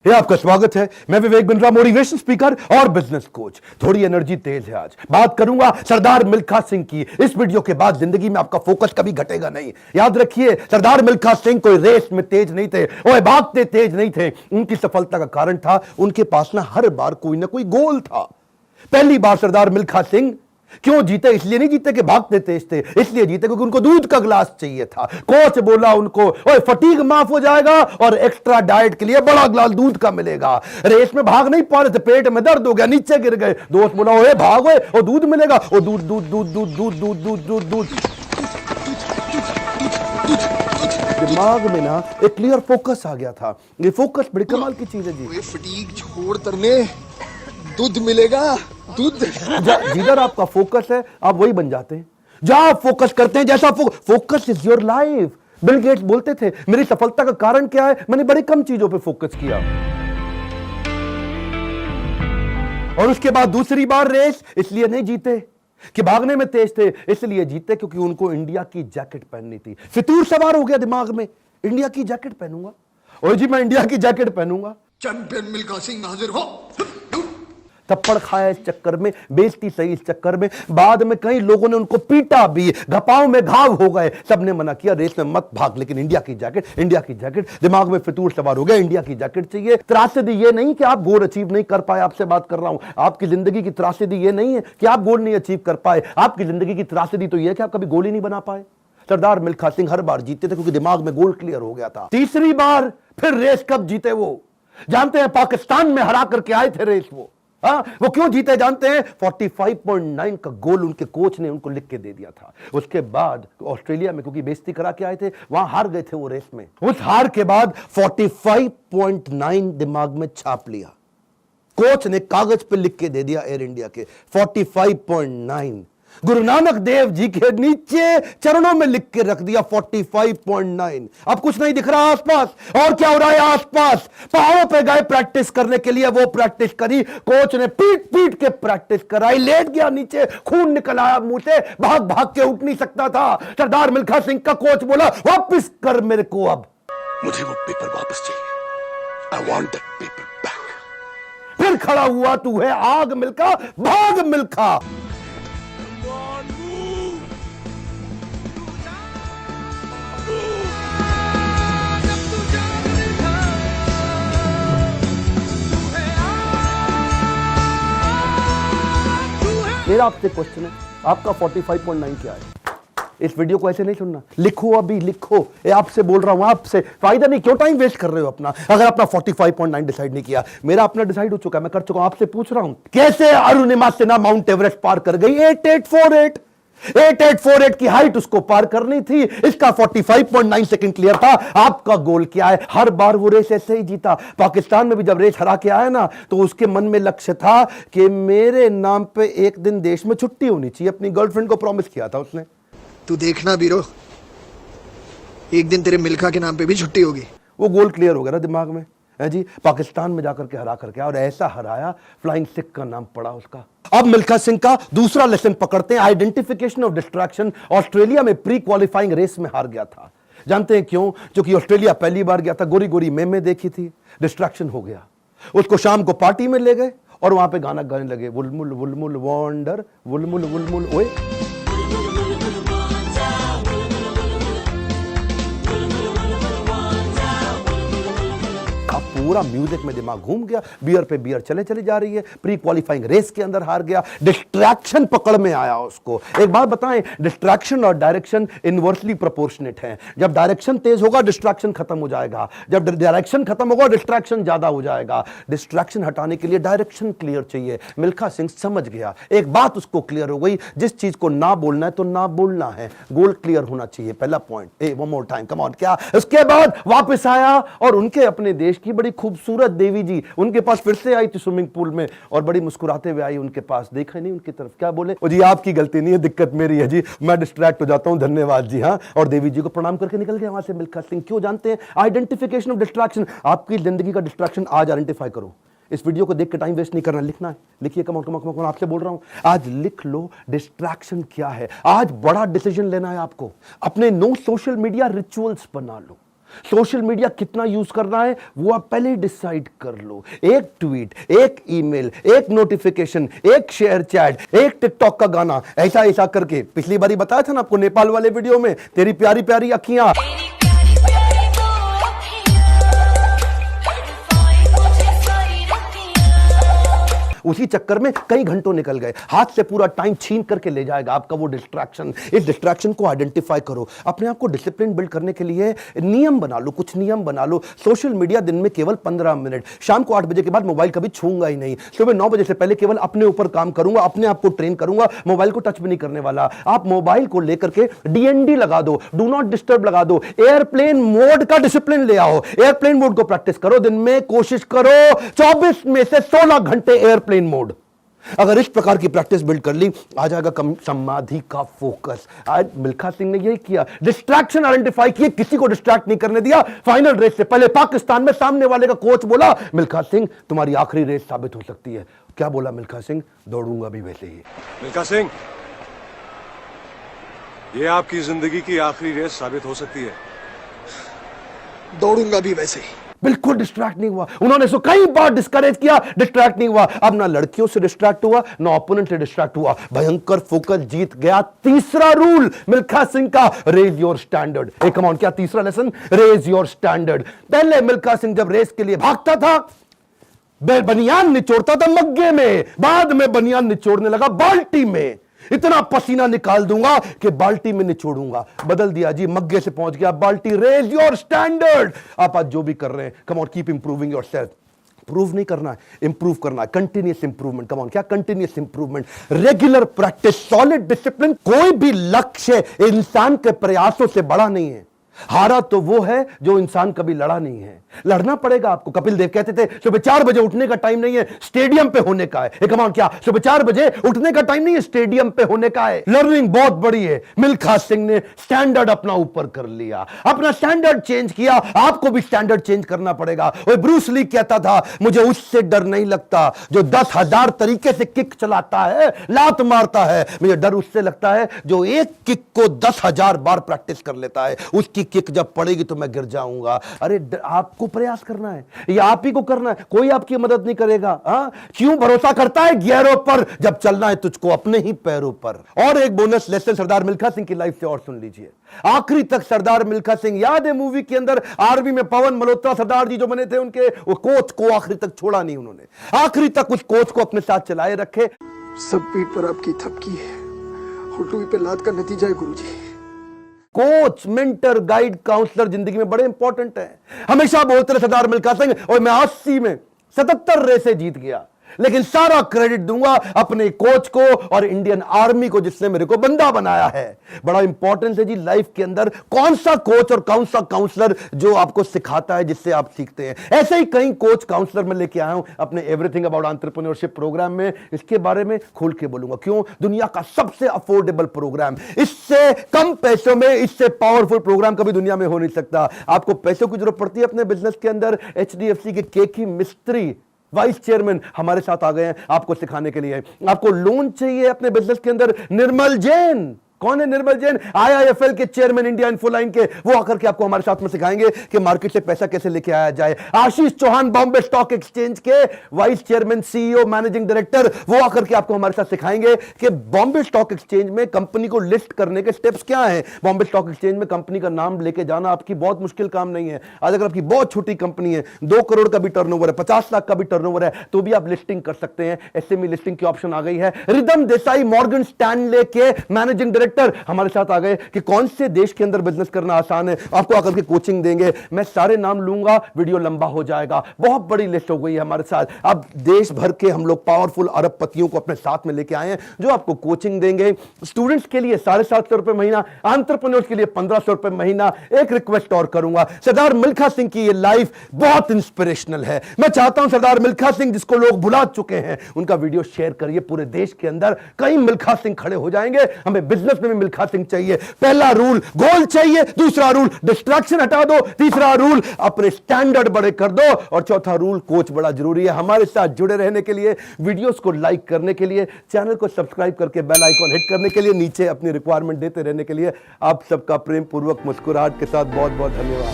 ये आपका स्वागत है। मैं विवेक बिंद्रा, मोटिवेशन स्पीकर और बिजनेस कोच। थोड़ी एनर्जी तेज है। आज बात करूंगा सरदार मिल्खा सिंह की। इस वीडियो के बाद जिंदगी में आपका फोकस कभी घटेगा नहीं। याद रखिए, सरदार मिल्खा सिंह कोई रेस में तेज नहीं थे, वो भागते तेज नहीं थे। उनकी सफलता का कारण था उनके पास ना हर बार कोई ना कोई गोल था। पहली बार सरदार मिल्खा सिंह क्यों जीते? इसलिए नहीं जीते कि भागते तेज थे, इसलिए जीते क्योंकि उनको दूध का गिलास चाहिए था। कोच बोला उनको, ओए फटीग माफ हो जाएगा और एक्स्ट्रा डाइट के लिए बड़ा गिलास दूध का मिलेगा। रेस में भाग नहीं पा रहे थे, पेट में दर्द हो गया, नीचे गिर गए। दोस्त बोला, ओए भागो और दूध मिलेगा। और दूध दूध दूध दूध दूध दूध दूध दूध दूध दिमाग में ना एक क्लियर फोकस आ गया था। ये फोकस बड़ी कमाल की चीज है जी। फटीग छोड़ तरने दूध मिलेगा, दूध। जिधर आपका फोकस है आप वही बन जाते हैं। जहां आप फोकस करते हैं, जैसा focus is your life. Bill Gates बोलते थे, मेरी सफलता का कारण क्या है? मैंने बड़ी कम चीजों पे फोकस किया। और उसके बाद दूसरी बार रेस इसलिए नहीं जीते कि भागने में तेज थे, इसलिए जीते क्योंकि उनको इंडिया की जैकेट पहननी थी। फितूर सवार हो गया दिमाग में, इंडिया की जैकेट पहनूंगा। और जी मैं इंडिया की जैकेट पहनूंगा। चैंपियन मिल्खा सिंह हाजिर हो। थप्पड़ खाया इस चक्कर में, बेइज्जती सही इस चक्कर में। बाद में कई लोगों ने उनको पीटा भी, घपाव में घाव हो गए। सबने मना किया, रेस में मत भाग, लेकिन इंडिया की जैकेट, इंडिया की जैकेट। दिमाग में फितूर सवार हो गया, इंडिया की जैकेट चाहिए। त्रासदी ये नहीं कि आप गोल अचीव नहीं कर पाए, आपसे बात कर रहा हूं। आपकी जिंदगी की त्रासदी ये नहीं है कि आप गोल नहीं अचीव कर पाए। आपकी जिंदगी की त्रासदी तो यह है कि आप कभी गोल ही नहीं बना पाए। सरदार मिल्खा सिंह हर बार जीते थे क्योंकि दिमाग में गोल क्लियर हो गया था। तीसरी बार फिर रेस कब जीते वो जानते हैं? पाकिस्तान में हरा करके आए थे रेस वो। वो क्यों जीते जानते हैं? 45.9 का गोल उनके कोच ने उनको लिख के दे दिया था। उसके बाद ऑस्ट्रेलिया में क्योंकि बेइज्जती करा के आए थे, वहां हार गए थे वो रेस में। उस हार के बाद 45.9 दिमाग में छाप लिया। कोच ने कागज पे लिख के दे दिया एयर इंडिया के 45.9। गुरु नानक देव जी के नीचे चरणों में लिख के रख दिया 45.9। अब कुछ नहीं दिख रहा आसपास। और क्या हो रहा है आसपास? पहाड़ों पे गए प्रैक्टिस करने के लिए, वो प्रैक्टिस करी। कोच ने पीट पीट के प्रैक्टिस कराई। लेट गया नीचे, खून निकल आया मुंह से, भाग भाग के उठ नहीं सकता था। सरदार मिल्खा सिंह का कोच बोला, वापस कर मेरे को। अब मुझे वो पेपर वापस चाहिए। I want that paper back। फिर खड़ा हुआ, तू है आग मिल्खा, भाग मिल्खा। मेरा आपसे क्वेश्चन है, आपका 45.9 क्या है? इस वीडियो को ऐसे नहीं सुनना, लिखो, अभी लिखो। ये आपसे बोल रहा हूं, आपसे। फायदा नहीं, क्यों टाइम वेस्ट कर रहे हो अपना? अगर अपना 45.9 डिसाइड नहीं किया, मेरा अपना डिसाइड हो चुका है, मैं कर चुका हूं। आपसे पूछ रहा हूं, कैसे अरुणिमा सिन्हा माउंट एवरेस्ट पार कर गई? 8848 8848 की हाइट उसको पार करनी थी। इसका 45.9 सेकंड क्लियर था। आपका गोल क्या है? हर बार वो रेस ऐसे ही जीता। पाकिस्तान में भी जब रेस हरा के आया ना, तो उसके मन में लक्ष्य था कि मेरे नाम पे एक दिन देश में छुट्टी होनी चाहिए। अपनी गर्लफ्रेंड को प्रॉमिस किया था उसने। तू देखना बीरो, एक दिन तेरे मिल्खा के नाम पे भी छुट्टी होगी। वो गोल क्लियर हो गया ना दिमाग में, है जी। पाकिस्तान में जाकर के हरा करके, और ऐसा हराया, फ्लाइंग सिख का नाम पड़ा उसका। अब मिल्खा सिंह का दूसरा लेसन पकड़ते हैं, आइडेंटिफिकेशन ऑफ डिस्ट्रैक्शन। ऑस्ट्रेलिया में प्री क्वालिफाइंग रेस में हार गया था। जानते हैं क्यों? क्योंकि ऑस्ट्रेलिया पहली बार गया था, गोरी गोरी मेमे देखी थी, डिस्ट्रैक्शन हो गया। उसको शाम को पार्टी में ले गए और वहां पे गाना गाने लगे, वुलमुल वुलमुल वॉन्डर, वुलमुल वुलमुल। ओए पूरा म्यूजिक में दिमाग घूम गया। बियर पे बियर चले चली जा रही है। प्री क्वालिफाइंग रेस के अंदर हार गया। डिस्ट्रैक्शन पकड़ में आया उसको। एक बात बताएं, डिस्ट्रैक्शन और डायरेक्शन इनवर्सली प्रोपोर्शनेट है। जब डायरेक्शन तेज होगा, डिस्ट्रैक्शन खत्म हो जाएगा। जब डायरेक्शन खत्म होगा, डिस्ट्रैक्शन ज्यादा हो जाएगा। डिस्ट्रैक्शन हटाने के लिए डायरेक्शन क्लियर चाहिए। मिल्खा सिंह समझ गया, एक बात उसको क्लियर हो गई, जिस चीज को ना बोलना है तो ना बोलना है। गोल क्लियर होना चाहिए, पहला point. One more time, come on. क्या? उसके बाद वापस आया और उनके अपने देश की बड़ी खूबसूरत देवी जी उनके पास फिर से आई थी स्विमिंग पूल में, और बड़ी मुस्कुराते हुए आई उनके पास। देखा नहीं उनकी तरफ, क्या बोले? जी आपकी गलती नहीं है, दिक्कत मेरी है जी, मैं डिस्ट्रैक्ट हो जाता हूं, धन्यवाद जी। हाँ, और देवी जी को प्रणाम करके निकल गया वहां से मिल्खा सिंह। क्यों जानते हैं? Identification of distraction. आपकी जिंदगी का डिस्ट्रैक्शन आज आइडेंटिफाई करो। इस वीडियो को देख के टाइम वेस्ट नहीं करना, लिखना है। लिखिए, कम ऑन आपसे बोल रहा हूं, आज लिख लो डिस्ट्रैक्शन क्या है। आज बड़ा डिसीजन लेना है आपको। अपने नो सोशल मीडिया रिचुअल्स बना लो। सोशल मीडिया कितना यूज करना है वो आप पहले ही डिसाइड कर लो। एक ट्वीट, एक ईमेल, एक नोटिफिकेशन, एक शेयर चैट, एक टिकटॉक का गाना, ऐसा ऐसा करके। पिछली बारी बताया था ना आपको नेपाल वाले वीडियो में, तेरी प्यारी प्यारी अखियां, उसी चक्कर में कई घंटों निकल गए, हाथ से पूरा टाइम छीन करके ले जाएगा आपका वो डिस्ट्रैक्शन। इस डिस्ट्रैक्शन को आइडेंटिफाई करो, अपने आप को डिसिप्लिन बिल्ड करने के लिए नियम बना लो, कुछ नियम बना लो। सोशल मीडिया दिन में केवल 15 मिनट, शाम को 8 बजे के बाद मोबाइल कभी छूंगा ही नहीं, सुबह 9 बजे से पहले केवल अपने ऊपर काम करूंगा, अपने आप को ट्रेन करूंगा, मोबाइल को टच भी नहीं करने वाला। आप मोबाइल को लेकर के डीएनडी लगा दो, डू नॉट डिस्टर्ब लगा दो, एयरप्लेन मोड का डिसिप्लिन ले आओ, एयरप्लेन मोड को प्रैक्टिस करो। दिन में कोशिश करो 24 में से 16 घंटे एयरप्लेन मोड। अगर इस प्रकार की प्रैक्टिस बिल्ड कर ली, आ जाएगा समाधि का फोकस। आज मिल्खा सिंह ने यही किया, डिस्ट्रैक्शन आइडेंटिफाई किए, किसी को डिस्ट्रैक्ट नहीं करने दिया। फाइनल रेस से पहले पाकिस्तान में सामने वाले का कोच बोला, मिल्खा सिंह तुम्हारी आखिरी रेस साबित हो सकती है। क्या बोला मिल्खा सिंह? दौड़ूंगा भी वैसे ही। मिल्खा सिंह, ये आपकी जिंदगी की आखिरी रेस साबित हो सकती है। दौड़ूंगा भी वैसे ही। बिल्कुल डिस्ट्रैक्ट नहीं हुआ। उन्होंने इसको कई बार डिस्करेज किया, डिस्ट्रैक्ट नहीं हुआ। अब ना लड़कियों से डिस्ट्रैक्ट हुआ, ना ओपोनेंट से डिस्ट्रैक्ट हुआ, भयंकर फोकस, जीत गया। तीसरा रूल मिल्खा सिंह का, रेज योर स्टैंडर्ड। एक कम ऑन, क्या तीसरा लेसन? Raise your standard. पहले मिल्खा सिंह जब रेस के लिए भागता था, बनियान निचोड़ता था मग्गे में, बाद में बनियान निचोड़ने लगा बाल्टी में। इतना पसीना निकाल दूंगा कि बाल्टी में निचोड़ूंगा। बदल दिया जी, मग्गे से पहुंच गया बाल्टी। Raise your standard. आप आज जो भी कर रहे हैं, come on, keep improving yourself. Prove नहीं करना है, इंप्रूव करना है। Continuous improvement. कम ऑन, क्या continuous improvement? Regular practice, solid discipline. कोई भी लक्ष्य इंसान के प्रयासों से बड़ा नहीं है। हारा तो वो है जो इंसान कभी लड़ा नहीं है। लड़ना पड़ेगा आपको। कपिल देव कहते थे सुबह 4 बजे उठने का टाइम नहीं है, स्टेडियम पे होने का है। कमान, क्या सुबह 4 बजे उठने का टाइम नहीं है, स्टेडियम पे होने का है। लर्निंग बहुत बड़ी है। मिल्खा सिंह ने स्टैंडर्ड अपना ऊपर कर लिया, अपना स्टैंडर्ड चेंज किया। आपको भी स्टैंडर्ड चेंज करना पड़ेगा। और ब्रूस ली कहता था, मुझे उससे डर नहीं लगता जो 10,000 तरीके से किक चलाता है, लात मारता है। मुझे डर उससे लगता है जो एक किक को 10,000 बार प्रैक्टिस कर लेता है। उसकी किक जब पड़ेगी तो मैं गिर जाऊंगा। अरे आपको प्रयास करना है, ये आप ही को करना है, कोई आपकी मदद नहीं करेगा। क्यों भरोसा करता है गियरों पर, जब चलना है तुझको अपने ही पैरों पर। और एक बोनस लेसन सरदार मिल्खा सिंह की लाइफ से और सुन लीजिए। आखिरी तक सरदार मिल्खा सिंह, याद है मूवी के अंदर आर्मी में पवन मल्होत्रा सरदार जी जो बने थे, उनके वो कोच को आखिरी तक छोड़ा नहीं उन्होंने। आखिरी तक उस कोच को अपने साथ चलाए रखे। सब पीठ पर आपकी थपकी है, हुटुई पे लात का नतीजा है गुरुजी। कोच, मेंटर, गाइड, काउंसलर जिंदगी में बड़े इंपॉर्टेंट है। हमेशा बोलते रहे सरदार मिल्खा सिंह, और मैं 80 में 77 रेसे जीत गया, लेकिन सारा क्रेडिट दूंगा अपने कोच को और इंडियन आर्मी को जिसने मेरे को बंदा बनाया है। बड़ा इंपॉर्टेंट है जी लाइफ के अंदर कौन सा कोच और कौन सा काउंसलर जो आपको सिखाता है, जिससे आप सीखते हैं। ऐसे ही कई कोच काउंसलर मैं लेके आया हूं अपने एवरीथिंग अबाउट एंटरप्रेन्योरशिप प्रोग्राम में। इसके बारे में खोल के बोलूंगा। क्यों? दुनिया का सबसे अफोर्डेबल प्रोग्राम, इससे कम पैसों में इससे पावरफुल प्रोग्राम कभी दुनिया में हो नहीं सकता। आपको पैसों की जरूरत पड़ती है अपने बिजनेस के अंदर, HDFC के केकी मिस्त्री वाइस चेयरमैन हमारे साथ आ गए हैं आपको सिखाने के लिए। आपको लोन चाहिए अपने बिजनेस के अंदर, निर्मल जैन। कौन है निर्मल जैन? IIFL के चेयरमैन, इंडिया इन्फोलाइन के। वो आकर के आपको हमारे साथ में सिखाएंगे कि मार्केट से पैसा कैसे लेके आया जाए। आशीष चौहान, बॉम्बे स्टॉक एक्सचेंज के vice chairman, CEO, managing director, वो आकर के आपको हमारे साथ सिखाएंगे कि बॉम्बे स्टॉक एक्सचेंज में कंपनी को लिस्ट करने के स्टेप्स क्या हैं। बॉम्बे स्टॉक एक्सचेंज में कंपनी का नाम लेके जाना आपकी बहुत मुश्किल काम नहीं है। आज अगर आपकी बहुत छोटी कंपनी है, 2 करोड़ का भी टर्नओवर है, 50 लाख का भी टर्नओवर है, तो भी आप लिस्टिंग कर सकते हैं। SME लिस्टिंग की ऑप्शन आ गई है। रिदम देसाई, मॉर्गन स्टैनले के मैनेजिंग डायरेक्टर हमारे साथ आ गए कि कौन से देश के अंदर बिजनेस करना आसान है। आपको आकर के कोचिंग देंगे। मैं सारे नाम लूंगा, वीडियो लंबा हो जाएगा। बहुत बड़ी लिस्ट हो गई है हमारे साथ। अब देश भर के हम लोग पावरफुल अरबपतियों को अपने साथ में लेके आए हैं जो आपको कोचिंग देंगे। स्टूडेंट्स के लिए 750 रुपए महीना, एंटरप्रेन्योर्स के लिए 1500 रुपए महीना। एक रिक्वेस्ट और करूंगा, सरदार मिल्खा सिंह की ये लाइफ बहुत इंस्पिरेशनल है। मैं चाहता हूं सरदार मिल्खा सिंह जिसको लोग भुला चुके हैं, उनका वीडियो शेयर करिए पूरे देश के अंदर। कई मिल्खा सिंह खड़े हो जाएंगे। हमें बिजनेस में भी मिल्खा सिंह चाहिए। पहला रूल गोल चाहिए, दूसरा रूल डिस्ट्रैक्शन हटा दो, तीसरा रूल अपने स्टैंडर्ड बड़े कर दो, और चौथा रूल कोच बड़ा जरूरी है। हमारे साथ जुड़े रहने के लिए, वीडियोस को लाइक करने के लिए, चैनल को सब्सक्राइब करके बेल आइकॉन हिट करने के लिए, नीचे अपनी रिक्वायरमेंट देते रहने के लिए आप सबका प्रेम पूर्वक मुस्कुराहट के साथ बहुत बहुत धन्यवाद।